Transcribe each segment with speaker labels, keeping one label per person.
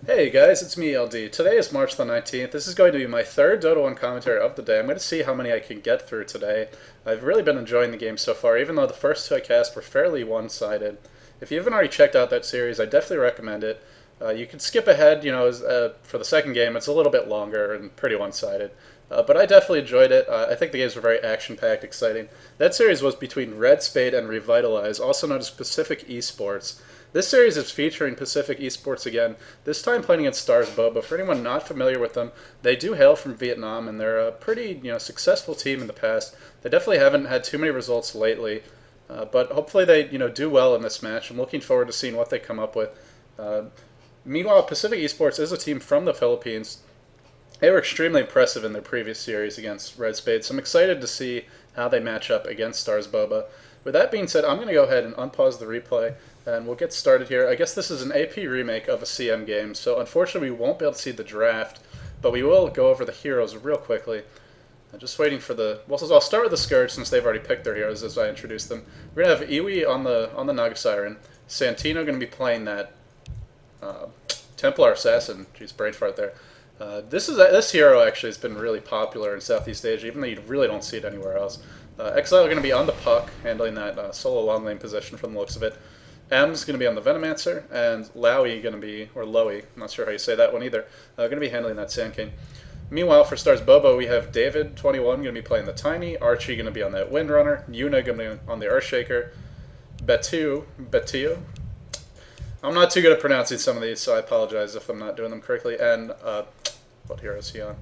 Speaker 1: Hey guys, it's me, LD. Today is March the 19th. This is going to be my third Dota 1 commentary of the day. I'm going to see how many I can get through today. I've really been enjoying the game so far, even though the first two I cast were fairly one-sided. If you haven't already checked out that series, I definitely recommend it. You can skip ahead, for the second game. It's a little bit longer and pretty one-sided. But I definitely enjoyed it. I think the games were very action-packed, exciting. That series was between Red Spade and Revitalize, also known as Pacific Esports. This series is featuring Pacific Esports again, this time playing against Starsboba. For anyone not familiar with them, they do hail from Vietnam, and they're a pretty successful team in the past. They definitely haven't had too many results lately, but hopefully they do well in this match. I'm looking forward to seeing what they come up with. Meanwhile, Pacific Esports is a team from the Philippines. They were extremely impressive in their previous series against Red Spade, so I'm excited to see how they match up against Starsboba. With that being said, I'm going to go ahead and unpause the replay, and we'll get started here. I guess this is an AP remake of a CM game, so unfortunately we won't be able to see the draft, but we will go over the heroes real quickly. I'm just waiting for the... Well, I'll start with the Scourge since they've already picked their heroes as I introduce them. We're going to have Iwi on the Naga Siren. Santino going to be playing that Templar Assassin. Jeez, brain fart there. This hero actually has been really popular in Southeast Asia, even though you really don't see it anywhere else. Exile going to be on the puck, handling that solo long lane position from the looks of it. M's going to be on the Venomancer, and Lowy going to be, or Lowy, I'm not sure how you say that one either, going to be handling that Sand King. Meanwhile, for Starsboba, we have David, 21, going to be playing the Tiny, Archie going to be on that Windrunner, Yuna going to be on the Earthshaker, Betiu. I'm not too good at pronouncing some of these, so I apologize if I'm not doing them correctly, and, what hero is he on?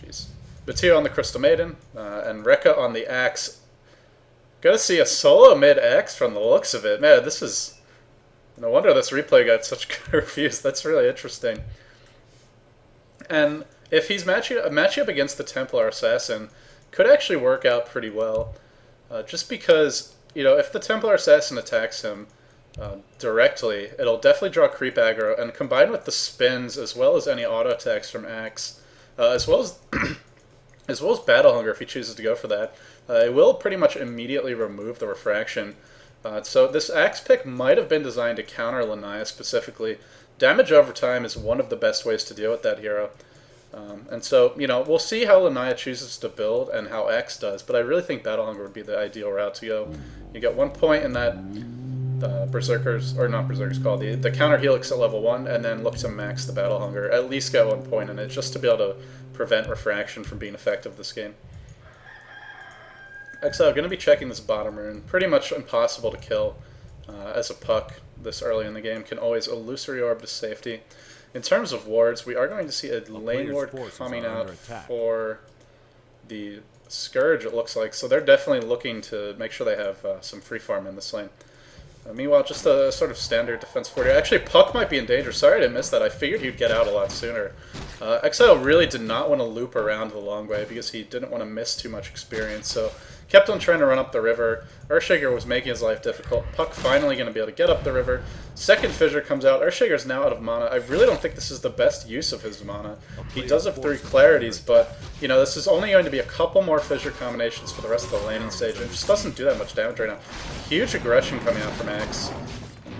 Speaker 1: Jeez. Betiu on the Crystal Maiden, and Rekka on the Axe. Gotta see a solo mid-X from the looks of it. Man, this is... No wonder this replay got such good reviews. That's really interesting. And if he's matching up against the Templar Assassin, could actually work out pretty well. Just because, if the Templar Assassin attacks him directly, it'll definitely draw creep aggro, and combined with the spins, as well as any auto attacks from Axe, as well as Battle Hunger if he chooses to go for that, it will pretty much immediately remove the refraction. So this Axe pick might have been designed to counter Lanaya specifically. Damage over time is one of the best ways to deal with that hero. And so, we'll see how Lanaya chooses to build and how Axe does, but I really think Battle Hunger would be the ideal route to go. You get 1 point in that Berserkers, or not Berserkers, called the counter Helix at level 1, and then look to max the Battle Hunger. At least get 1 point in it, just to be able to prevent refraction from being effective this game. Exile going to be checking this bottom rune. Pretty much impossible to kill as a puck this early in the game. Can always Illusory Orb to safety. In terms of wards, we are going to see a lane ward coming out for the Scourge, it looks like. So they're definitely looking to make sure they have some free farm in this lane. Meanwhile, just a sort of standard defense for you. Actually, Puck might be in danger. Sorry I didn't miss that. I figured he'd get out a lot sooner. Exile really did not want to loop around the long way because he didn't want to miss too much experience. So kept on trying to run up the river. Earthshaker was making his life difficult. Puck finally going to be able to get up the river. Second Fissure comes out. Earthshaker's now out of mana. I really don't think this is the best use of his mana. He does have 3 clarities, but this is only going to be a couple more Fissure combinations for the rest of the laning stage. It just doesn't do that much damage right now. Huge aggression coming out from Axe.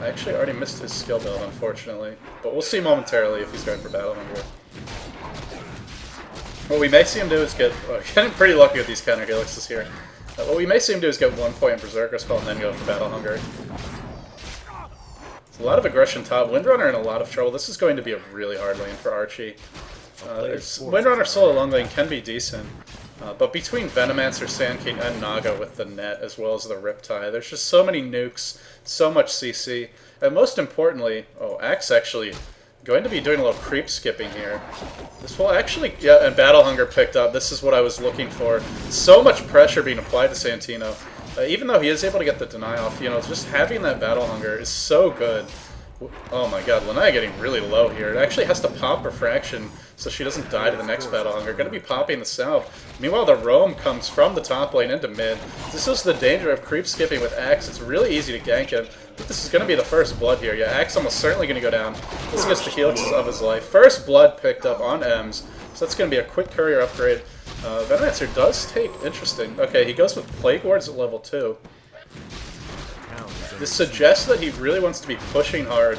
Speaker 1: I actually already missed his skill build, unfortunately, but we'll see momentarily if he's going for Battle Hunger. What we may see him do is getting pretty lucky with these counter helixes here. What we may see him do is get 1 point in Berserker Skull and then go for Battle Hunger. It's a lot of aggression top. Windrunner in a lot of trouble. This is going to be a really hard lane for Archie. Windrunner solo long lane can be decent, but between Venomancer, Sand King, and Naga with the net, as well as the Riptide, there's just so many nukes, so much CC, and most importantly, Axe actually going to be doing a little creep skipping here. This will actually, yeah, and Battle Hunger picked up. This is what I was looking for. So much pressure being applied to Santino. Even though he is able to get the deny off, just having that Battle Hunger is so good. Oh my god, Lanaya getting really low here. It actually has to pop Refraction so she doesn't die to the next Battle Hunger. Going to be popping the south. Meanwhile, the roam comes from the top lane into mid. This is the danger of creep skipping with Axe. It's really easy to gank him. This is going to be the first blood here. Yeah, Axe almost certainly going to go down. This gets the helixes of his life. First blood picked up on Ems, so that's going to be a quick courier upgrade. Venomancer does take... Interesting. Okay, he goes with Plague Wards at level 2. This suggests that he really wants to be pushing hard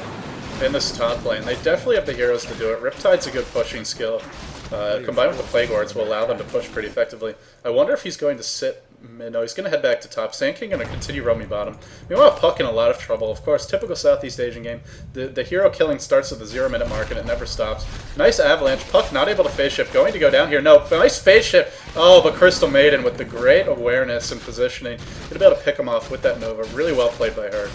Speaker 1: in this top lane. They definitely have the heroes to do it. Riptide's a good pushing skill. Combined with the Plague Wards will allow them to push pretty effectively. I wonder if he's going to sit mid. No, he's going to head back to top. Sand King going to continue roaming bottom. Meanwhile, Puck in a lot of trouble. Of course, typical Southeast Asian game. The hero killing starts at the 0-minute mark and it never stops. Nice avalanche. Puck not able to phase shift. Going to go down here. No, nice phase shift. Oh, but Crystal Maiden with the great awareness and positioning. Going to be able to pick him off with that Nova. Really well played by her.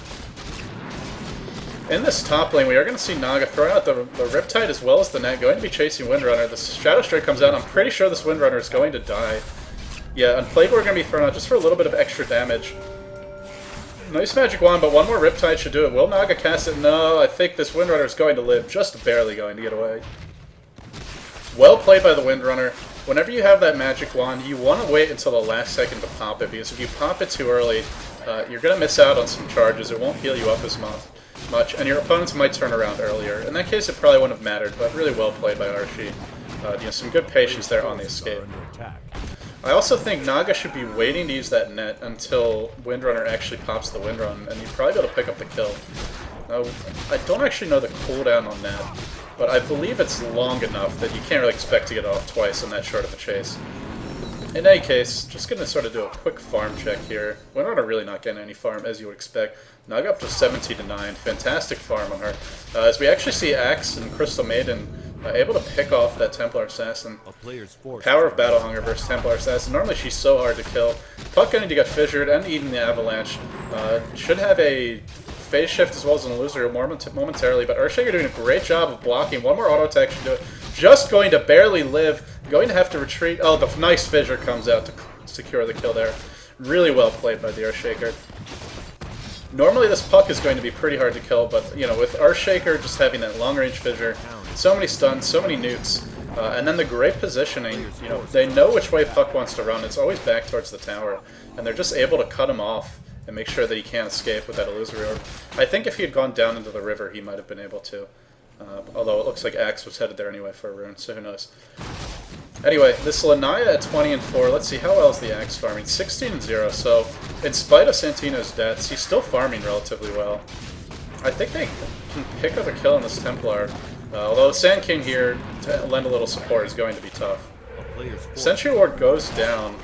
Speaker 1: In this top lane, we are going to see Naga throwing out the Riptide as well as the net, going to be chasing Windrunner. The Shadow Strike comes out, and I'm pretty sure this Windrunner is going to die. Yeah, and Plague Ward going to be thrown out just for a little bit of extra damage. Nice Magic Wand, but one more Riptide should do it. Will Naga cast it? No, I think this Windrunner is going to live, just barely going to get away. Well played by the Windrunner. Whenever you have that Magic Wand, you want to wait until the last second to pop it, because if you pop it too early, you're going to miss out on some charges. It won't heal you up as much, and your opponents might turn around earlier. In that case, it probably wouldn't have mattered, but really well played by Archie. Some good patience there on the escape. I also think Naga should be waiting to use that net until Windrunner actually pops the Windrun, and you'd probably be able to pick up the kill. Now, I don't actually know the cooldown on that, but I believe it's long enough that you can't really expect to get off twice in that short of a chase. In any case, just going to sort of do a quick farm check here. Windrunner really not getting any farm, as you would expect. Naga up to 17-9. Fantastic farm on her. As we actually see Axe and Crystal Maiden able to pick off that Templar Assassin. Power of Battle Hunger versus Templar Assassin. Normally she's so hard to kill. Puck going to get fissured and eaten the Avalanche. Should have a phase shift as well as an illusory momentarily, but Earthshaker doing a great job of blocking. One more auto attack should do it. Just going to barely live. Going to have to retreat. Oh, the nice fissure comes out to secure the kill there. Really well played by the Earthshaker. Normally this Puck is going to be pretty hard to kill, but with Earthshaker just having that long-range fissure, so many stuns, so many nukes, and then the great positioning, they know which way Puck wants to run. It's always back towards the tower, and they're just able to cut him off and make sure that he can't escape with that illusory orb. I think if he had gone down into the river, he might have been able to. Although it looks like Axe was headed there anyway for a rune, so who knows. Anyway, this Lanaya at 20-4. Let's see, how well is the Axe farming? 16-0, so in spite of Santino's deaths, he's still farming relatively well. I think they can pick up a kill on this Templar, although Sand King here to lend a little support is going to be tough. Sentry Ward goes down.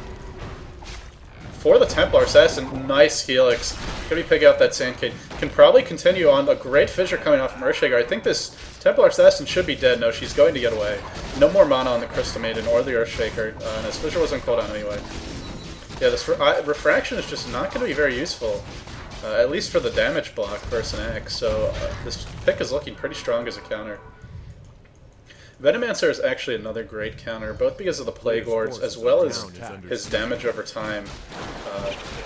Speaker 1: For the Templar Assassin, nice Helix. Gonna be picking out that Sand King. Can probably continue on. A great fissure coming off from Earthshaker. I think this Templar Assassin should be dead. No, she's going to get away. No more mana on the Crystal Maiden or the Earthshaker. And his fissure was on cooldown anyway. Yeah, this Refraction is just not going to be very useful. At least for the damage block versus an Axe. So this pick is looking pretty strong as a counter. Venomancer is actually another great counter, both because of the Plague Wards as well as his damage over time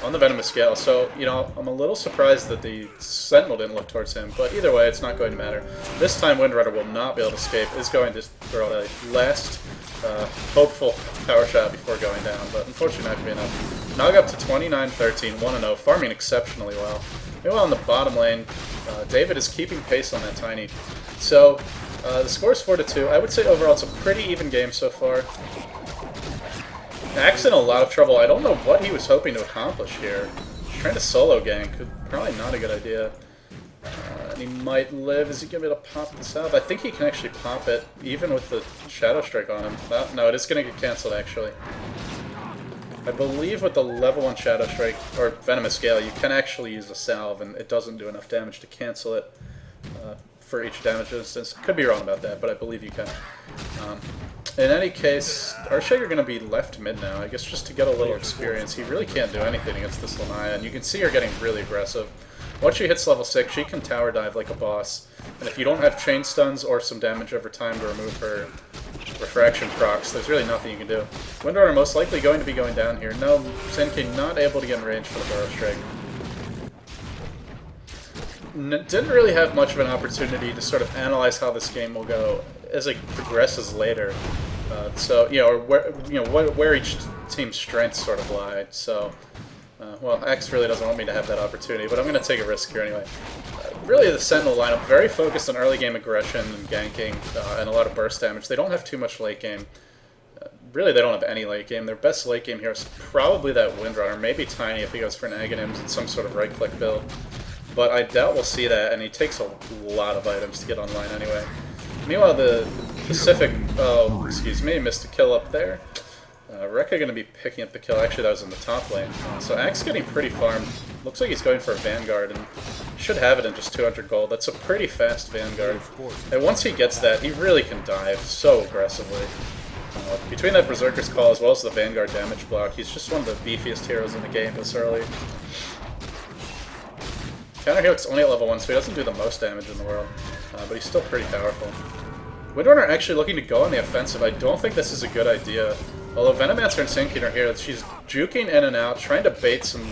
Speaker 1: on the Venomous scale. So, I'm a little surprised that the Sentinel didn't look towards him, but either way, it's not going to matter. This time, Windrunner will not be able to escape, is going to throw a last hopeful power shot before going down, but unfortunately not going to be enough. Naga up to 29-13, 1-0, farming exceptionally well. Meanwhile, in the bottom lane, David is keeping pace on that Tiny. So, the score is 4-2. I would say overall it's a pretty even game so far. Axe in a lot of trouble. I don't know what he was hoping to accomplish here. Trying to solo gank, probably not a good idea. And he might live. Is he going to be able to pop this out? I think he can actually pop it, even with the Shadow Strike on him. No, it is going to get cancelled, actually. I believe with the level 1 Shadow Strike, or Venomous Scale, you can actually use a salve, and it doesn't do enough damage to cancel it for each damage instance. Could be wrong about that, but I believe you can. In any case, Earthshaker going to be left mid now, I guess just to get a little experience. He really can't do anything against this Lanaya, and you can see her getting really aggressive. Once she hits level 6, she can tower dive like a boss, and if you don't have chain stuns or some damage over time to remove her refraction procs, there's really nothing you can do. Windrunner most likely going to be going down here. No, Sand King not able to get in range for the Burrow Strike. Didn't really have much of an opportunity to sort of analyze how this game will go as it progresses later. Or where each team's strengths sort of lie. So, well, X really doesn't want me to have that opportunity, but I'm going to take a risk here anyway. Really, the Sentinel lineup, very focused on early game aggression and ganking and a lot of burst damage. They don't have too much late game. Really, they don't have any late game. Their best late game here is probably that Windrunner, maybe Tiny if he goes for an Aghanims and some sort of right-click build. but I doubt we'll see that, and he takes a lot of items to get online anyway. Meanwhile, the Pacific, oh, excuse me, missed a kill up there. Rekka going to be picking up the kill. Actually, that was in the top lane. So Axe getting pretty farmed. Looks like he's going for a Vanguard, and should have it in just 200 gold. That's a pretty fast Vanguard. And once he gets that, he really can dive so aggressively. Between that Berserker's Call as well as the Vanguard damage block, he's just one of the beefiest heroes in the game this early. Counter Helix only at level 1, so he doesn't do the most damage in the world, but he's still pretty powerful. Windrunner actually looking to go on the offensive. I don't think this is a good idea. Although Venomancer and Sand King are here, she's juking in and out, trying to bait some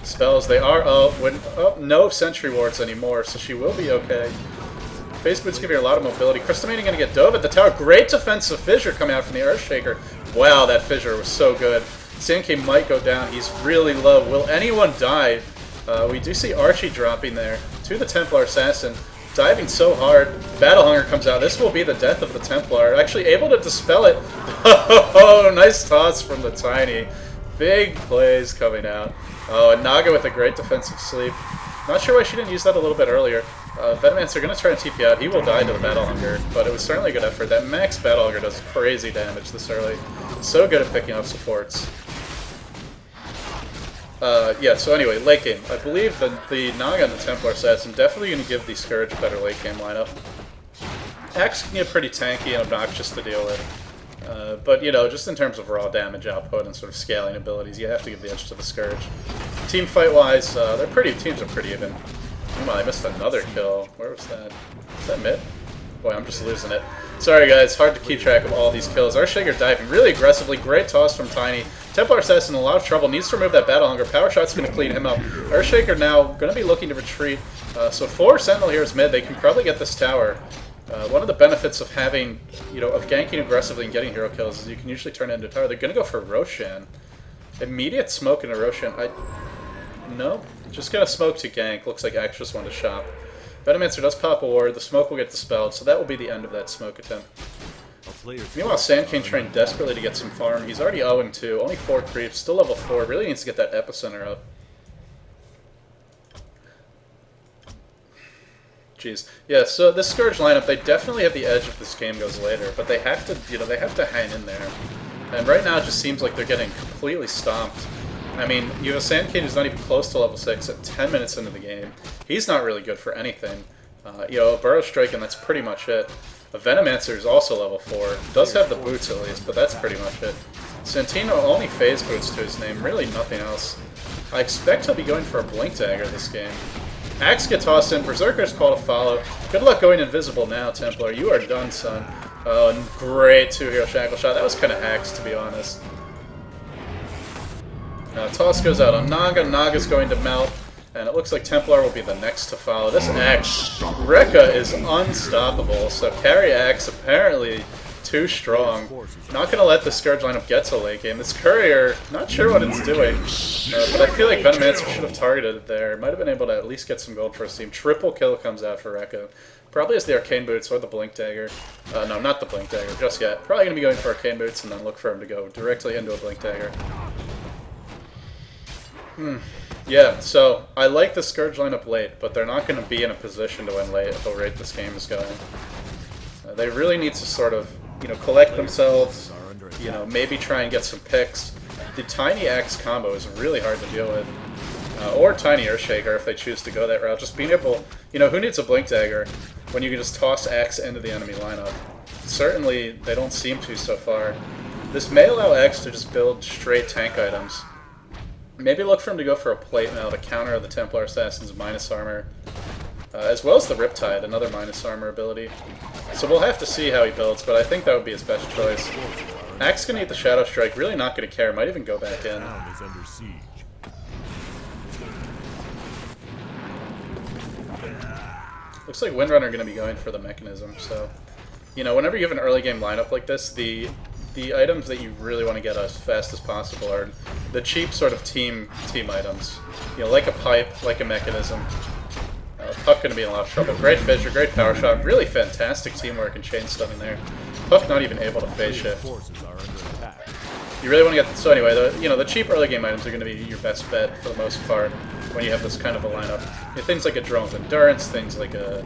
Speaker 1: spells. They are, no Sentry Wards anymore, so she will be okay. Phase Boots give her a lot of mobility. Crystalmating going to get dove at the tower. Great defensive fissure coming out from the Earthshaker. Wow, that fissure was so good. Sand King might go down. He's really low. Will anyone die? We do see Archie dropping there to the Templar Assassin. Diving so hard. Battle Hunger comes out. This will be the death of the Templar. Actually able to dispel it. Oh, nice toss from the Tiny. Big plays coming out. Oh, and Naga with a great defensive sleep. Not sure why she didn't use that a little bit earlier. Venomancer going to try and TP out. He will die to the Battle Hunger, but it was certainly a good effort. That max Battle Hunger does crazy damage this early. So good at picking up supports. Yeah, so anyway, late game. I believe that the Naga and the Templar Assassin definitely going to give the Scourge a better late game lineup. Axe can get pretty tanky and obnoxious to deal with. But, you know, just in terms of raw damage output and sort of scaling abilities, you have to give the edge to the Scourge. Team fight-wise, teams are pretty even. I missed another kill. Where was that? Was that mid? Boy, I'm just losing it. Sorry guys, hard to keep track of all these kills. Earthshaker diving really aggressively. Great toss from Tiny. Templar Assassin in a lot of trouble. Needs to remove that Battle Hunger. Power Shot's going to clean him up. Earthshaker now going to be looking to retreat. So 4 Sentinel heroes mid. They can probably get this tower. One of the benefits of having, of ganking aggressively and getting hero kills is you can usually turn it into a tower. They're going to go for Roshan. Immediate smoke into Roshan. No. Just gonna smoke to gank. Looks like Axe just wanted to shop. Venomancer does pop a ward. The smoke will get dispelled, so that will be the end of that smoke attempt. Meanwhile, Sand King trying desperately to get some farm. He's already 0-2. Only 4 creeps. Still level 4. Really needs to get that epicenter up. Jeez. Yeah, so this Scourge lineup, they definitely have the edge if this game goes later, but they have to, they have to hang in there. And right now it just seems like they're getting completely stomped. I mean, you have a Sand King who's not even close to level 6 at 10 minutes into the game. He's not really good for anything. A Burrow Strike, and that's pretty much it. A Venomancer is also level 4. Does have the boots at least, but that's pretty much it. Santino only phase boots to his name, really nothing else. I expect he'll be going for a Blink Dagger this game. Axe gets tossed in, Berserker's Call to follow. Good luck going invisible now, Templar. You are done, son. Oh, and great 2-hero Shackle Shot. That was kind of Axe, to be honest. Toss goes out on Naga. Naga's going to melt, and it looks like Templar will be the next to follow. This Axe, Rekka is unstoppable, so carry Axe apparently too strong. Not going to let the Scourge lineup get to late game. This Courier, not sure what it's doing, but I feel like Venomancer should have targeted it there. Might have been able to at least get some gold for his team. Triple kill comes out for Rekka. Probably has the Arcane Boots or the Blink Dagger. No, not the Blink Dagger, just yet. Probably going to be going for Arcane Boots and then look for him to go directly into a Blink Dagger. Yeah, so I like the Scourge lineup late, but they're not going to be in a position to win late at the rate this game is going. They really need to sort of, collect themselves, maybe try and get some picks. The Tiny Axe combo is really hard to deal with. Or Tiny Earthshaker if they choose to go that route. Just being able, who needs a Blink Dagger when you can just toss Axe into the enemy lineup? Certainly, they don't seem to so far. This may allow Axe to just build straight tank items. Maybe look for him to go for a plate mail to counter the Templar Assassin's minus armor. As well as the Riptide, another minus armor ability. So we'll have to see how he builds, but I think that would be his best choice. Axe gonna eat the Shadow Strike, really not gonna care, might even go back in. Looks like Windrunner gonna be going for the mechanism, so... whenever you have an early game lineup like this, the items that you really want to get as fast as possible are the cheap sort of team items. Like a pipe, like a mechanism. Puck going to be in a lot of trouble. Great fissure, great power shot, really fantastic teamwork and chain stunning there. Puck not even able to phase shift. You really want to get... So anyway, the cheap early game items are going to be your best bet for the most part. when you have this kind of a lineup. You know, things like a drone with endurance, things like a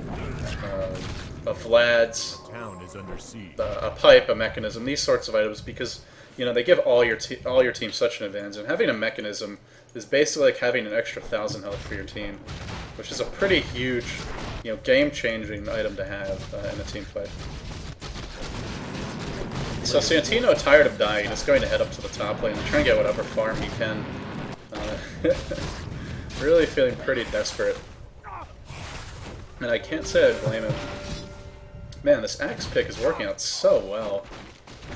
Speaker 1: Vlad's, a pipe, a mechanism, these sorts of items, because you know they give all your team such an advantage. And having a mechanism is basically like having an extra 1,000 health for your team, which is a pretty huge, you know, game-changing item to have in a team fight. So Santino, tired of dying, is going to head up to the top lane and try and get whatever farm he can. Really feeling pretty desperate. And I can't say I blame him. Man, this axe pick is working out so well.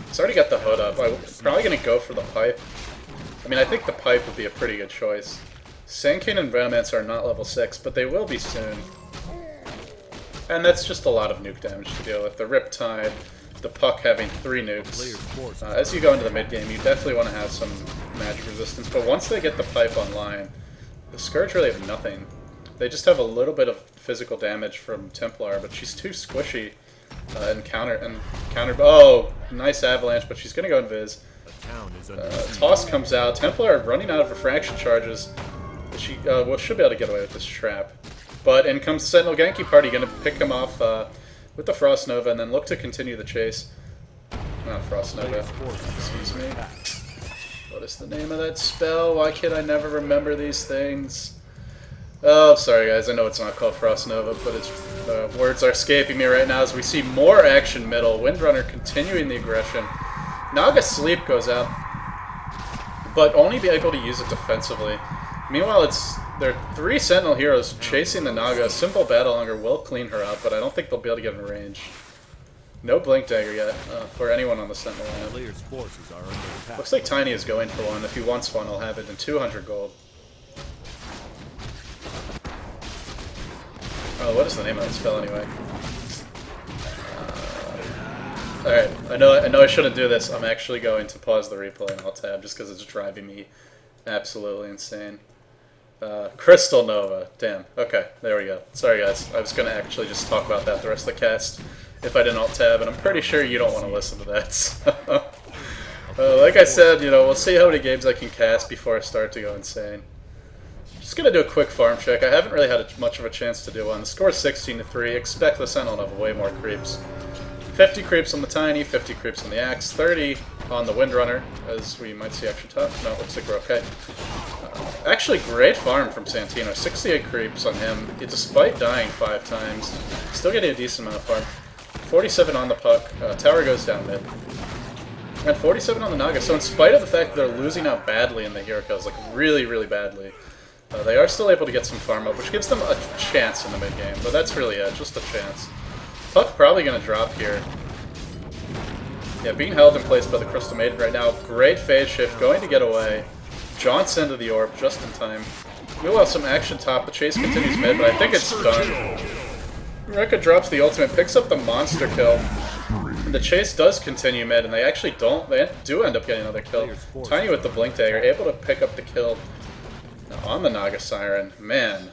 Speaker 1: It's already got the hood up. I'm probably going to go for the pipe. I mean, I think the pipe would be a pretty good choice. Sandking and Venomancer are not level 6, but they will be soon. And that's just a lot of nuke damage to deal with. The Riptide, the Puck having 3 nukes. As you go into the mid-game, you definitely want to have some magic resistance, but once they get the pipe online, the Scourge really have nothing. They just have a little bit of physical damage from Templar, but she's too squishy and counter. Oh, nice avalanche, but she's going to go invis. Toss comes out. Templar running out of refraction charges. She should be able to get away with this trap. But in comes the Sentinel Genki party, going to pick him off with the Frost Nova and then look to continue the chase. Not Frost Nova. Excuse me. What is the name of that spell? Why can't I never remember these things? Oh, sorry guys, I know it's not called Frost Nova, but it's words are escaping me right now as we see more action middle. Windrunner continuing the aggression. Naga Sleep goes out, but only be able to use it defensively. Meanwhile, there are 3 Sentinel heroes chasing the Naga. A simple Battle Hunger will clean her up, but I don't think they'll be able to get in range. No Blink Dagger yet for anyone on the Sentinel lineup. Looks like Tiny is going for one. If he wants one, I'll have it in 200 gold. Oh, what is the name of that spell anyway? Alright, I know I shouldn't do this. I'm actually going to pause the replay and alt tab just because it's driving me absolutely insane. Crystal Nova. Damn. Okay, there we go. Sorry guys, I was going to actually just talk about that the rest of the cast if I didn't alt tab, and I'm pretty sure you don't want to listen to that. So. Like I said, you know, we'll see how many games I can cast before I start to go insane. Just going to do a quick farm check. I haven't really had much of a chance to do one. The score is 16-3. Expect the Sentinel to have way more creeps. 50 creeps on the Tiny, 50 creeps on the Axe, 30 on the Windrunner, as we might see extra top. No, it looks like we're okay. Actually, great farm from Santino. 68 creeps on him, despite dying 5 times. Still getting a decent amount of farm. 47 on the Puck. Tower goes down mid. And 47 on the Naga. So in spite of the fact that they're losing out badly in the hero kills, like really, really badly, they are still able to get some farm up, which gives them a chance in the mid game. But that's really it, just a chance. Puck probably going to drop here. Yeah, being held in place by the Crystal Maiden right now. Great phase shift, going to get away. Jaunts into the orb just in time. Meanwhile, some action top. The chase continues mid, but I think it's done. Rekka drops the ultimate, picks up the monster kill. And the chase does continue mid, and they actually do end up getting another kill. Tiny with the Blink Dagger, able to pick up the kill on the Naga Siren. Man,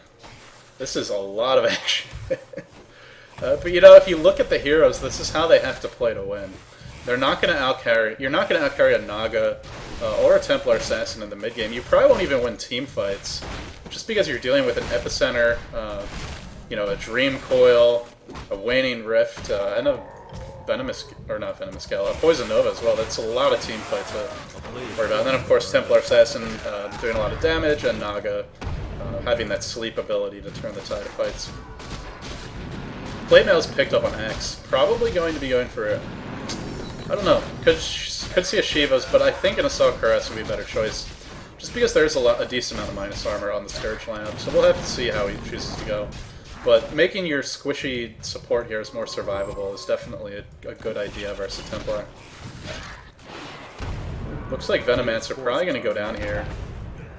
Speaker 1: this is a lot of action. But you know, if you look at the heroes, this is how they have to play to win. They're not going to outcarry. You're not going to outcarry a Naga or a Templar Assassin in the mid game. You probably won't even win team fights, just because you're dealing with an Epicenter, you know, a Dream Coil, a Waning Rift, and a a Poison Nova as well. That's a lot of team fights to worry about. And then of course Templar Assassin doing a lot of damage, and Naga having that sleep ability to turn the tide of fights. Plate Mail's picked up on Axe. Probably going to be going for it. I don't know. Could see a Shivas, but I think an Assault Caress would be a better choice. Just because there's a decent amount of minus armor on the Scourge lineup, so we'll have to see how he chooses to go. But making your squishy support here is more survivable is definitely a good idea versus Templar. Looks like Venomancer probably going to go down here.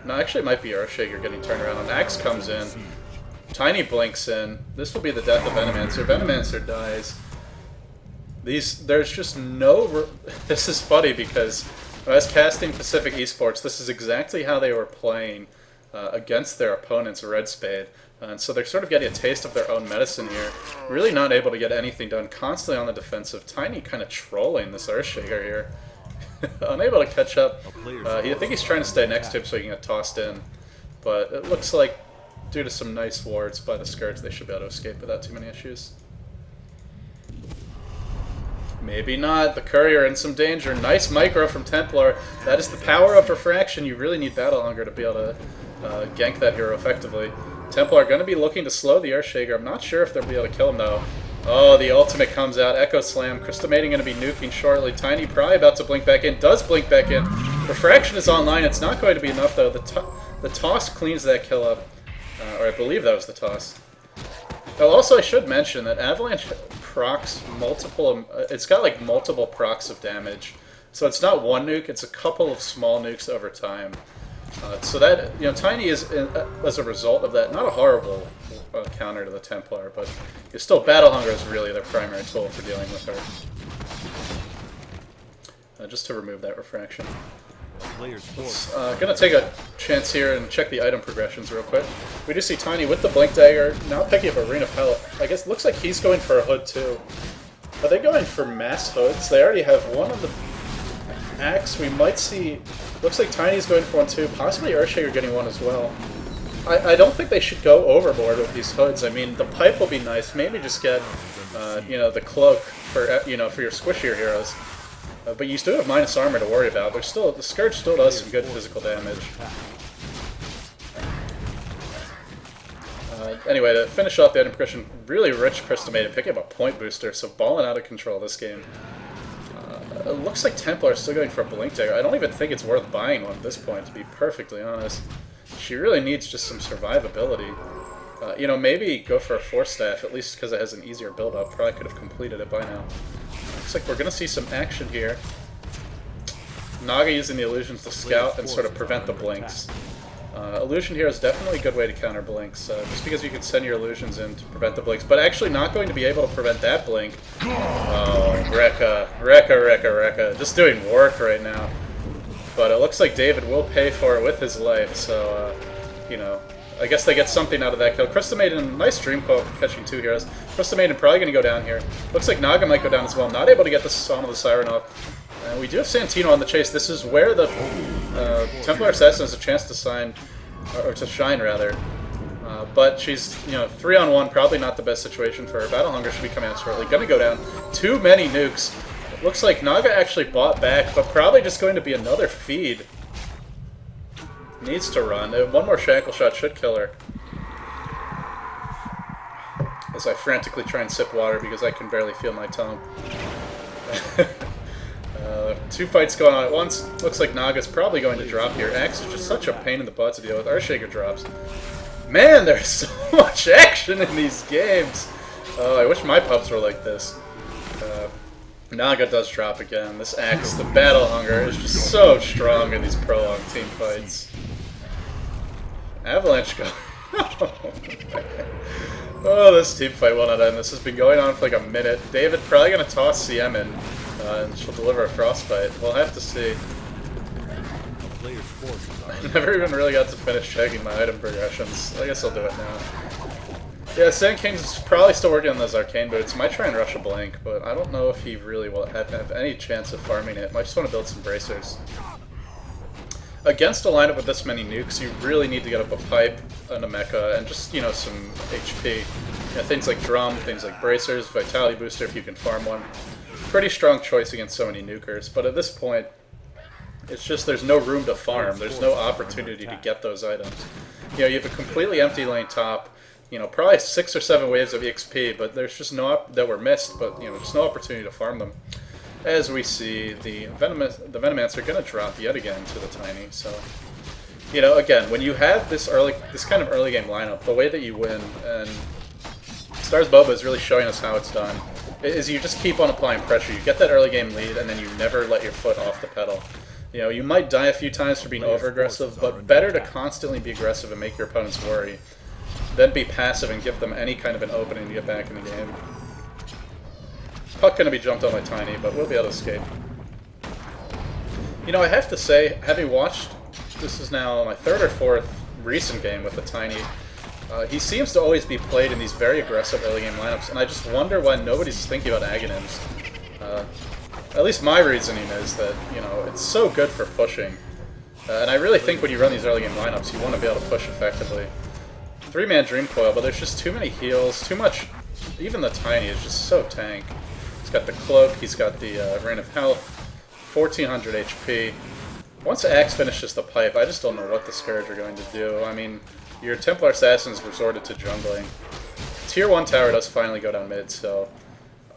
Speaker 1: No, actually it might be Earthshaker getting turned around. And Axe comes in. Tiny blinks in. This will be the death of Venomancer. Venomancer dies. There's just no... This is funny because when I was casting Pacific Esports, this is exactly how they were playing against their opponents, Red Spade. And so they're sort of getting a taste of their own medicine here. Really not able to get anything done. Constantly on the defensive. Tiny kind of trolling this Earthshaker here. Unable to catch up. I think he's trying to stay next to him so he can get tossed in. But it looks like due to some nice wards by the Scourge, they should be able to escape without too many issues. Maybe not. The Courier in some danger. Nice micro from Templar. That is the power of Refraction. You really need Battle Hunger to be able to gank that hero effectively. Templar are going to be looking to slow the Earthshaker. I'm not sure if they'll be able to kill him, though. Oh, the ultimate comes out. Echo Slam. Crystamating going to be nuking shortly. Tiny probably about to blink back in. Does blink back in. Refraction is online. It's not going to be enough, though. The toss cleans that kill up. Or I believe that was the toss. Oh, also, I should mention that Avalanche procs multiple... it's got, like, multiple procs of damage. So it's not one nuke. It's a couple of small nukes over time. So that, you know, Tiny is, as a result of that, not a horrible counter to the Templar, but still, Battle Hunger is really their primary tool for dealing with her. Just to remove that Refraction. Gonna take a chance here and check the item progressions real quick. We do see Tiny with the Blink Dagger, now picking up a Ring of Health. I guess it looks like he's going for a hood too. Are they going for mass hoods? They already have one of the Axe. We might see... Looks like Tiny's going for one too. Possibly Earthshaker getting one as well. I don't think they should go overboard with these hoods. I mean, the pipe will be nice. Maybe just get, you know, the cloak for, you know, for your squishier heroes. But you still have minus armor to worry about. There's still, the Scourge still does some good physical damage. Anyway, to finish off the item progression, really rich Crystamated, picking up a point booster, so balling out of control this game. It looks like Templar is still going for a Blink Dagger. I don't even think it's worth buying one at this point, to be perfectly honest. She really needs just some survivability. You know, maybe go for a Force Staff, at least because it has an easier build-up. Probably could have completed it by now. Looks like we're going to see some action here. Naga using the illusions to scout and sort of prevent the blinks. Illusion here is definitely a good way to counter blinks, just because you can send your illusions in to prevent the blinks, but actually not going to be able to prevent that blink. Oh, Rekka, just doing work right now. But it looks like David will pay for it with his life, so, you know, I guess they get something out of that kill. Crystamaiden, nice Dream Coil catching two heroes. Crystamaiden probably going to go down here. Looks like Naga might go down as well, not able to get the Song of the Siren off. And we do have Santino on the chase. This is where the Templar Assassin has a chance to shine, rather. But she's, you know, 3-on-1, probably not the best situation for her. Battle Hunger should be coming out shortly. Gonna go down. Too many nukes. It looks like Naga actually bought back, but probably just going to be another feed. Needs to run. One more Shackle Shot should kill her. As I frantically try and sip water because I can barely feel my tongue. Two fights going on at once. Looks like Naga's probably going to drop here. Axe is just such a pain in the butt to deal with. Earthshaker drops. Man, there's so much action in these games. Oh, I wish my pubs were like this. Naga does drop again. This Axe, the Battle Hunger, is just so strong in these prolonged team fights. Avalanche go. Oh, this team fight will not end. This has been going on for like a minute. David probably going to toss CM in. And she'll deliver a Frostbite. We'll have to see. I never even really got to finish checking my item progressions. I guess I'll do it now. Yeah, Sand King's probably still working on those Arcane Boots. Might try and rush a Blink, but I don't know if he really will have any chance of farming it. Might just want to build some Bracers. Against a lineup with this many nukes, you really need to get up a Pipe and a Mecha, and just, you know, some HP. You know, things like Drum, things like Bracers, Vitality Booster if you can farm one. Pretty strong choice against so many nukers, but at this point, it's just there's no room to farm. There's no opportunity to get those items. You know, you have a completely empty lane top, you know, probably 6 or 7 waves of EXP, but there's just no that were missed, but, you know, just no opportunity to farm them. As we see, the Venomancer are going to drop yet again to the Tiny, so... You know, again, when you have this kind of early game lineup, the way that you win, and Starsboba is really showing us how it's done, is you just keep on applying pressure. You get that early game lead, and then you never let your foot off the pedal. You know, you might die a few times for being over-aggressive, but better to constantly be aggressive and make your opponents worry than be passive and give them any kind of an opening to get back in the game. Puck going to be jumped on by Tiny, but we'll be able to escape. You know, I have to say, having watched, this is now my 3rd or 4th recent game with the Tiny, he seems to always be played in these very aggressive early game lineups, and I just wonder why nobody's thinking about Aghanims. At least my reasoning is that, you know, it's so good for pushing. And I really think when you run these early game lineups, you want to be able to push effectively. 3-man Dream Coil, but there's just too many heals, too much. Even the Tiny is just so tank. He's got the Cloak, he's got the Rain of Health, 1400 HP. Once Axe finishes the pipe, I just don't know what the Scourge are going to do. I mean, your Templar Assassins resorted to jungling. Tier 1 tower does finally go down mid, so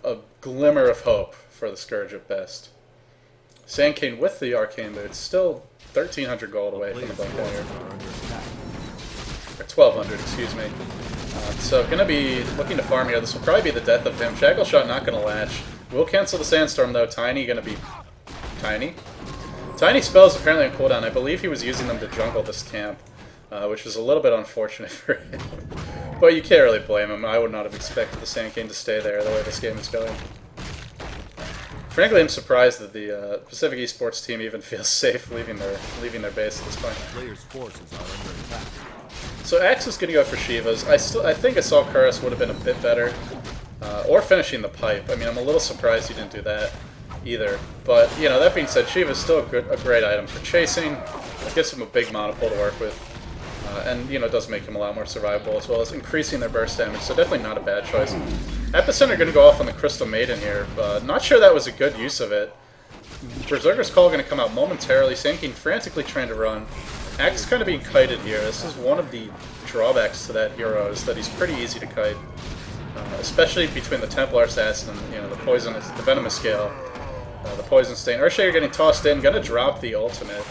Speaker 1: a glimmer of hope for the Scourge at best. Sand King with the Arcane Boots, still 1300 gold away from the Blink Dagger. Or 1200, excuse me. So gonna be looking to farm here. This will probably be the death of him. Shackle Shot not gonna latch. Will cancel the Sandstorm though. Tiny gonna be... Tiny? Tiny spells apparently on cooldown. I believe he was using them to jungle this camp, which is a little bit unfortunate for him. But you can't really blame him. I would not have expected the Sand King to stay there the way this game is going. Frankly, I'm surprised that the Pacific Esports team even feels safe leaving their base at this point.
Speaker 2: Players' forces are under attack.
Speaker 1: So Axe is going to go for Shivas. I think Assault Cuirass would have been a bit better, or finishing the pipe. I mean, I'm a little surprised he didn't do that either. But you know, that being said, Shiva's still a great item for chasing. It gives him a big mana pool to work with, and you know, does make him a lot more survivable as well as increasing their burst damage. So definitely not a bad choice. Epicenter going to go off on the Crystal Maiden here. Not sure that was a good use of it. Berserker's Call going to come out momentarily. Sand King frantically trying to run. Axe kind of being kited here. This is one of the drawbacks to that hero, is that he's pretty easy to kite. Especially between the Templar Assassin and you know, the Venomous Scale. The Poison Stain. Earthshaker getting tossed in. Going to drop the ultimate.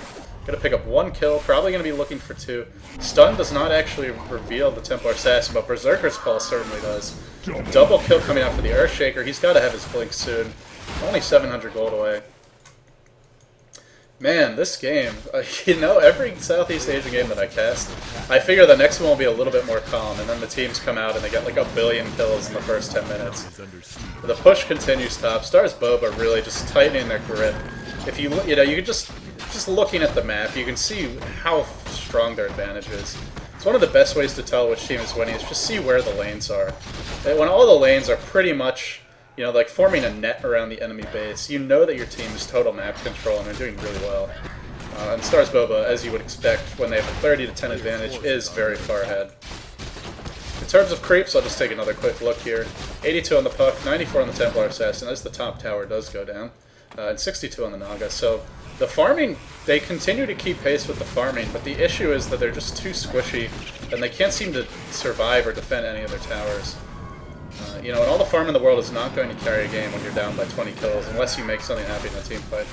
Speaker 1: Going to pick up 1 kill. Probably going to be looking for 2. Stun does not actually reveal the Templar Assassin, but Berserker's Call certainly does. Double kill coming out for the Earthshaker. He's got to have his blink soon. Only 700 gold away. Man, this game, you know, every Southeast Asian game that I cast, I figure the next one will be a little bit more calm, and then the teams come out and they get like 1 billion kills in the first 10 minutes. The push continues top. Starsboba really just tightening their grip. If you know, you can just looking at the map, you can see how strong their advantage is. It's one of the best ways to tell which team is winning, is just see where the lanes are. When all the lanes are pretty much, you know, like forming a net around the enemy base, you know that your team is total map control and they're doing really well. And Starsboba, as you would expect when they have a 30 to 10 advantage, is very far ahead. In terms of creeps, I'll just take another quick look here. 82 on the Puck, 94 on the Templar Assassin, as the top tower does go down, and 62 on the Naga. So the farming, they continue to keep pace with the farming, but the issue is that they're just too squishy, and they can't seem to survive or defend any of their towers. You know, and all the farm in the world is not going to carry a game when you're down by 20 kills, unless you make something happen in a team fight.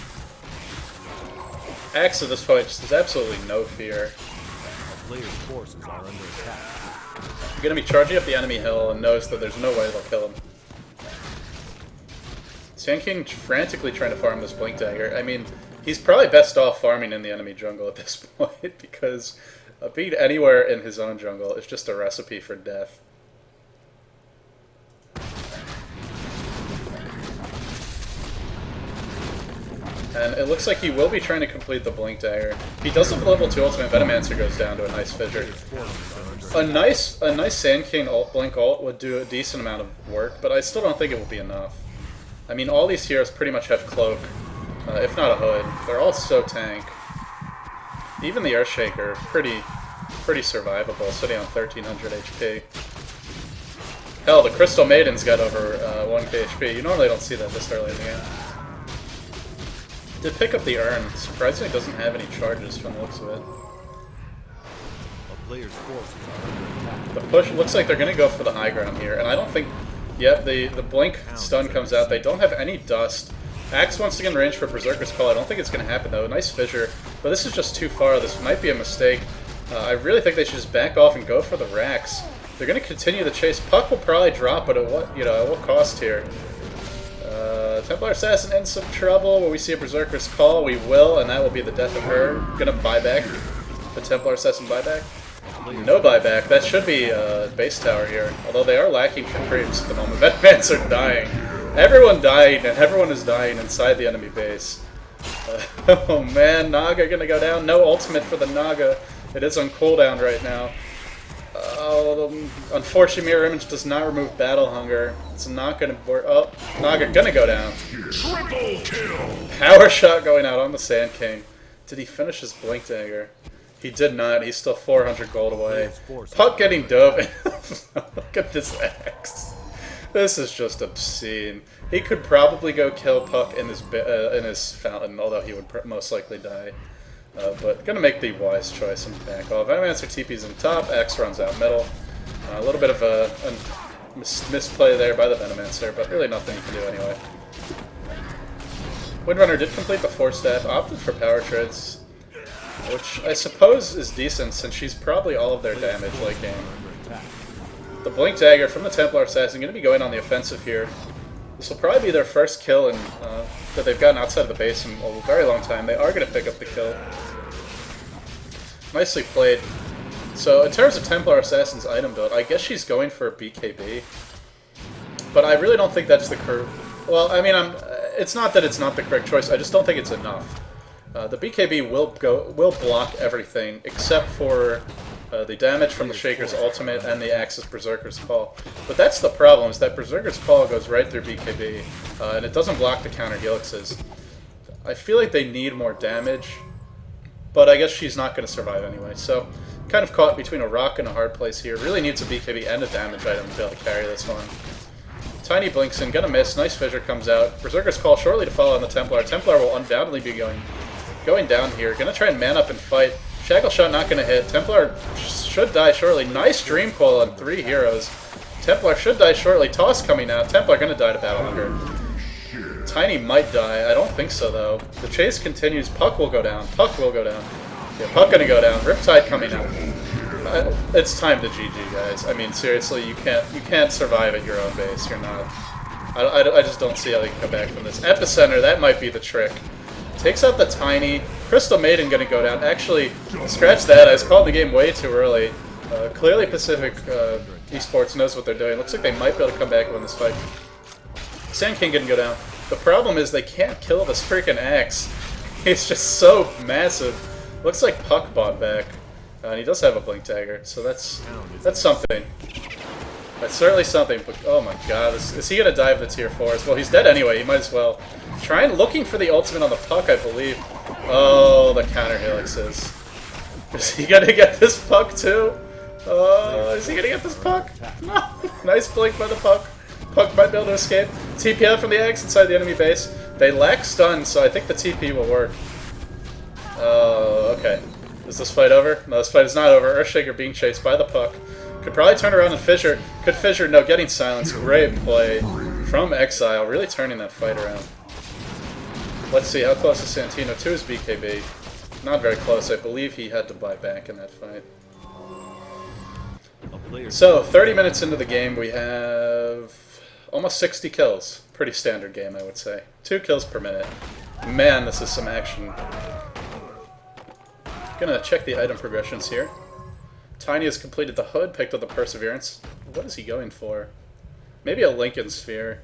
Speaker 1: Axe at this point just has absolutely no fear.
Speaker 2: Players' forces are under attack.
Speaker 1: You're going to be charging up the enemy hill and knows that there's no way they'll kill him. Sand King frantically trying to farm this Blink Dagger. I mean, he's probably best off farming in the enemy jungle at this point, because being anywhere in his own jungle is just a recipe for death. And it looks like he will be trying to complete the Blink Dagger. If he doesn't have level 2 ultimate, Venomancer goes down to a nice Fissure. A nice Sand King Blink ult would do a decent amount of work, but I still don't think it will be enough. I mean, all these heroes pretty much have Cloak, if not a Hood. They're all so tank. Even the Earthshaker, pretty survivable, sitting on 1300 HP. Hell, the Crystal Maiden's got over 1k HP. You normally don't see that this early in the game. Did pick up the urn. Surprisingly, doesn't have any charges from the looks of it. The push looks like they're going to go for the high ground here, and I don't think. Yep, the blink stun comes out. They don't have any dust. Axe once again range for Berserker's Call. I don't think it's going to happen though. Nice Fissure, but this is just too far. This might be a mistake. I really think they should just back off and go for the racks. They're going to continue the chase. Puck will probably drop, but at what cost here? Templar Assassin in some trouble. Will we see a Berserker's Call? We will, and that will be the death of her. Gonna buy back the Templar Assassin buyback. No buyback. That should be base tower here. Although they are lacking for creeps at the moment. Vets are dying. Everyone dying, and everyone is dying inside the enemy base. Oh man, Naga gonna go down. No ultimate for the Naga. It is on cooldown right now. Oh, unfortunately, Mirror Image does not remove Battle Hunger. It's not going to work. Oh, Naga gonna go down. Triple kill! Power shot going out on the Sand King. Did he finish his Blink Dagger? He did not. He's still 400 gold away.
Speaker 2: Esports
Speaker 1: Puck
Speaker 2: are
Speaker 1: getting
Speaker 2: under
Speaker 1: dove. Look at this axe. This is just obscene. He could probably go kill Puck in his fountain, although he would most likely die. But gonna make the wise choice and back off. Venomancer TP's in top. Axe runs out middle. A little bit of a misplay there by the Venomancer, but really nothing you can do anyway. Windrunner did complete the 4-staff, opted for power treads, which I suppose is decent since she's probably all of their damage late game. The Blink Dagger from the Templar Assassin going to be going on the offensive here. This will probably be their first kill that they've gotten outside of the base in a very long time. They are going to pick up the kill. Nicely played. So in terms of Templar Assassin's item build, I guess she's going for a BKB. But I really don't think that's the correct... Well, I mean, it's not that it's not the correct choice, I just don't think it's enough. The BKB will block everything except for the damage from the Shaker's ultimate and the Axe's Berserker's Call. But that's the problem, is that Berserker's Call goes right through BKB, and it doesn't block the counter helixes. I feel like they need more damage, but I guess she's not going to survive anyway. So, kind of caught between a rock and a hard place here. Really needs a BKB and a damage item to be able to carry this one. Tiny blinks in, gonna miss. Nice fissure comes out. Berserker's Call shortly to follow on the Templar. Templar will undoubtedly be going down here. Gonna try and man up and fight. Shackle Shot not gonna hit. Templar should die shortly. Nice Dream Coil on 3 heroes. Templar should die shortly. Toss coming out. Templar gonna die to Battle Hunger. Tiny might die. I don't think so though. The chase continues. Puck will go down. Puck will go down. Yeah, Puck gonna go down. Riptide coming out. It's time to GG, guys. I mean, seriously, you can't survive at your own base. You're not. I just don't see how they can come back from this. Epicenter, that might be the trick. Takes out the Tiny. Crystal Maiden gonna go down. Actually, scratch that. I was called the game way too early. Clearly Pacific Esports knows what they're doing. Looks like they might be able to come back and win this fight. Sand King gonna go down. The problem is they can't kill this freaking Axe. He's just so massive. Looks like Puck bought back. And he does have a Blink Dagger, so that's something. That's certainly something, but oh my god, is he gonna dive the tier 4s? Well, he's dead anyway, he might as well. Looking for the ultimate on the Puck, I believe. Oh, the counter helixes. Is he gonna get this Puck too? Oh, is he gonna get this Puck? No! Nice blink by the Puck. Puck might be able to escape. TP out from the Axe inside the enemy base. They lack stun, so I think the TP will work. Oh, okay. Is this fight over? No, this fight is not over. Earthshaker being chased by the Puck. Could probably turn around and fissure. Could fissure. No, getting silenced. Great play from Exile. Really turning that fight around. Let's see, how close is Santino to his BKB? Not very close. I believe he had to buy back in that fight. So, 30 minutes into the game, we have almost 60 kills. Pretty standard game, I would say. 2 kills per minute. Man, this is some action. Gonna check the item progressions here. Tiny has completed the Hood, picked up the Perseverance. What is he going for? Maybe a Lincoln Sphere.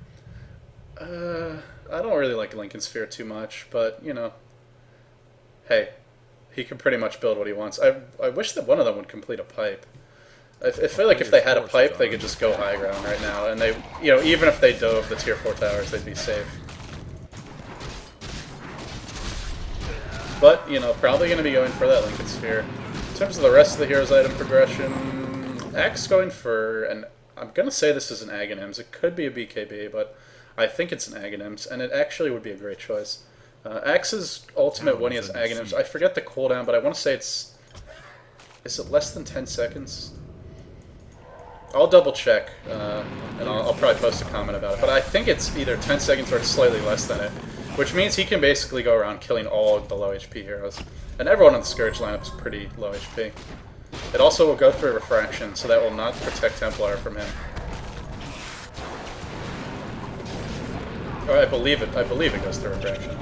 Speaker 1: I don't really like Lincoln Sphere too much, but, you know. Hey, he can pretty much build what he wants. I wish that one of them would complete a pipe. I feel like if they had a pipe, they could just go high ground right now, and they, you know, even if they dove the tier 4 towers, they'd be safe. But, you know, probably going to be going for that Lincoln Sphere. In terms of the rest of the hero's item progression, Axe going for an... I'm going to say this is an Aghanims. It could be a BKB, but I think it's an Aghanims, and it actually would be a great choice. Axe's ultimate when he has Aghanims, I forget the cooldown, but I want to say it's... Is it less than 10 seconds? I'll double check, and I'll probably post a comment about it, but I think it's either 10 seconds or it's slightly less than it. Which means he can basically go around killing all the low HP heroes. And everyone on the Scourge lineup is pretty low HP. It also will go through Refraction, so that will not protect Templar from him. Or I believe it goes through Refraction.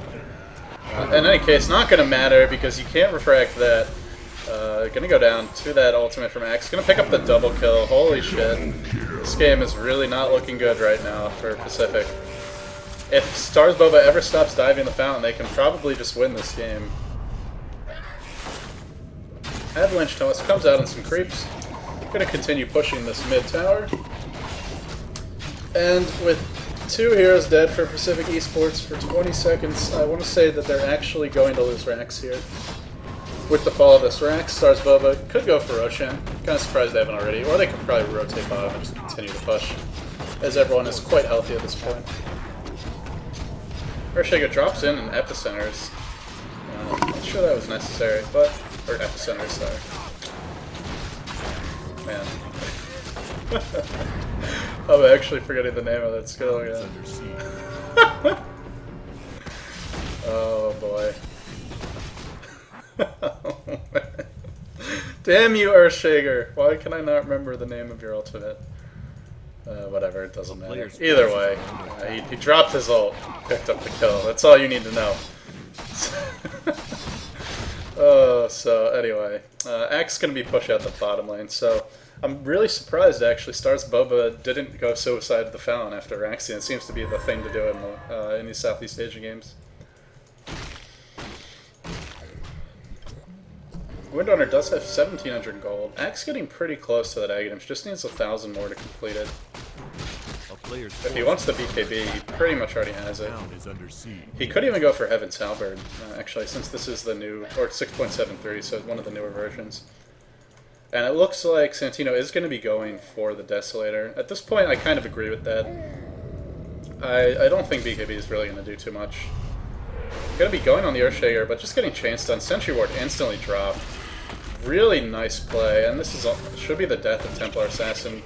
Speaker 1: In any case, not going to matter because you can't refract that. Gonna go down to that ultimate from Axe. Gonna pick up the double kill. Holy shit. This game is really not looking good right now for Pacific. If Starsboba ever stops diving the fountain, they can probably just win this game. Avalanche Toss comes out on some creeps. Gonna continue pushing this mid tower. And with 2 heroes dead for Pacific Esports for 20 seconds, I want to say that they're actually going to lose Rax here. With the fall of this Rax, Starsboba could go for Roshan. Kind of surprised they haven't already. Or they could probably rotate bottom and just continue to push, as everyone is quite healthy at this point. Earthshaker drops in and epicenters. Not sure that was necessary, but... Or epicenters, sorry. Man. I'm actually forgetting the name of that skill again. Oh boy. Damn you, Earthshaker! Why can I not remember the name of your ultimate? Whatever, it doesn't matter. Either way, he dropped his ult, picked up the kill. That's all you need to know. Oh, so anyway, Axe gonna be pushing out the bottom lane, so I'm really surprised actually Starsboba didn't go suicide to the Fountain after Raxian. It seems to be the thing to do in these Southeast Asian games. Windrunner does have 1,700 gold. Axe getting pretty close to that Aghanim, just needs 1,000 more to complete it. If he wants the BKB, he pretty much already has it. He could even go for Heaven's Halberd, actually, since this is the new, or 6.73, so it's one of the newer versions. And it looks like Santino is going to be going for the Desolator. At this point, I kind of agree with that. I don't think BKB is really going to do too much. Going to be going on the Earthshaker, but just getting chain stun. Sentry Ward instantly dropped. Really nice play, and this is should be the death of Templar Assassin.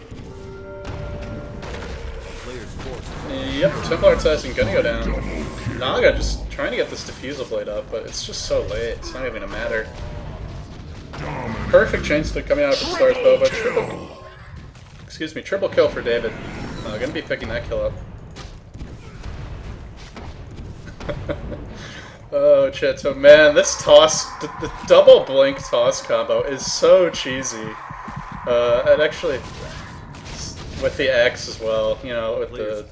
Speaker 1: Yep, Templar Assassin gonna go down. Naga just trying to get this Diffusal Blade up, but it's just so late, it's not even gonna matter. Perfect chain stun coming out from Starsboba. Triple kill for David. Gonna be picking that kill up. Oh, Cheto, man, this toss, the double blink toss combo is so cheesy. And actually, with the Axe as well, you know, with the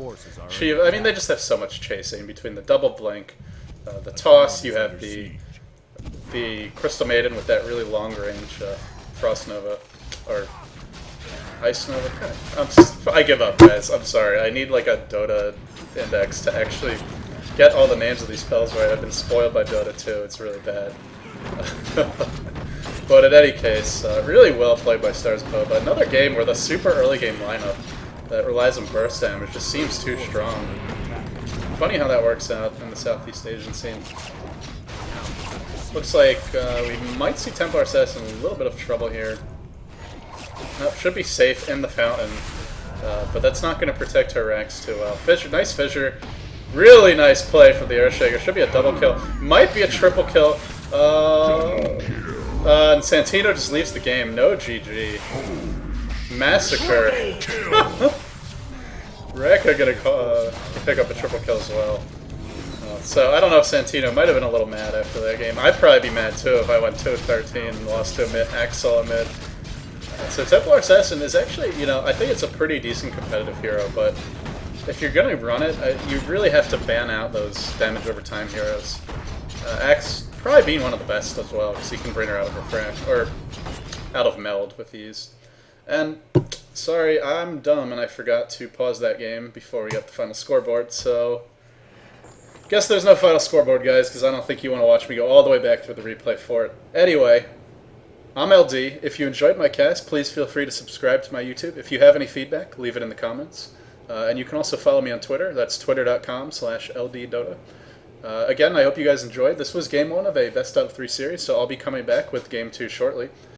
Speaker 1: Shiva, I mean, they just have so much chasing between the double blink, the toss, you have the Crystal Maiden with that really long range Frost Nova, or Ice Nova. I give up, guys, I'm sorry. I need like a Dota index to actually get all the names of these spells right. I've been spoiled by Dota 2, it's really bad. But in any case, really well played by Starsboba. Another game where the super early game lineup that relies on burst damage just seems too strong. Funny how that works out in the Southeast Asian scene. Looks like we might see Templar Assassin in a little bit of trouble here. Nope, should be safe in the Fountain, but that's not going to protect her Rax too well. Fissure, nice Fissure. Really nice play from the Earthshaker. Should be a double kill. Might be a triple kill. And Santino just leaves the game. No GG. Massacre. Rekka gonna pick up a triple kill as well. So I don't know if Santino might have been a little mad after that game. I'd probably be mad too if I went 2-13 and lost to a Axel mid. So Templar Assassin is actually, you know, I think it's a pretty decent competitive hero, but if you're going to run it, you really have to ban out those damage over time heroes. Axe probably being one of the best as well, because he can bring her out of refract, or out of meld with ease. And, sorry, I'm dumb and I forgot to pause that game before we got the final scoreboard, so guess there's no final scoreboard, guys, because I don't think you want to watch me go all the way back through the replay for it. Anyway, I'm LD. If you enjoyed my cast, please feel free to subscribe to my YouTube. If you have any feedback, leave it in the comments. And you can also follow me on Twitter. That's twitter.com/ldDOTA. Again, I hope you guys enjoyed. This was Game 1 of a Best Out of 3 series, so I'll be coming back with Game 2 shortly.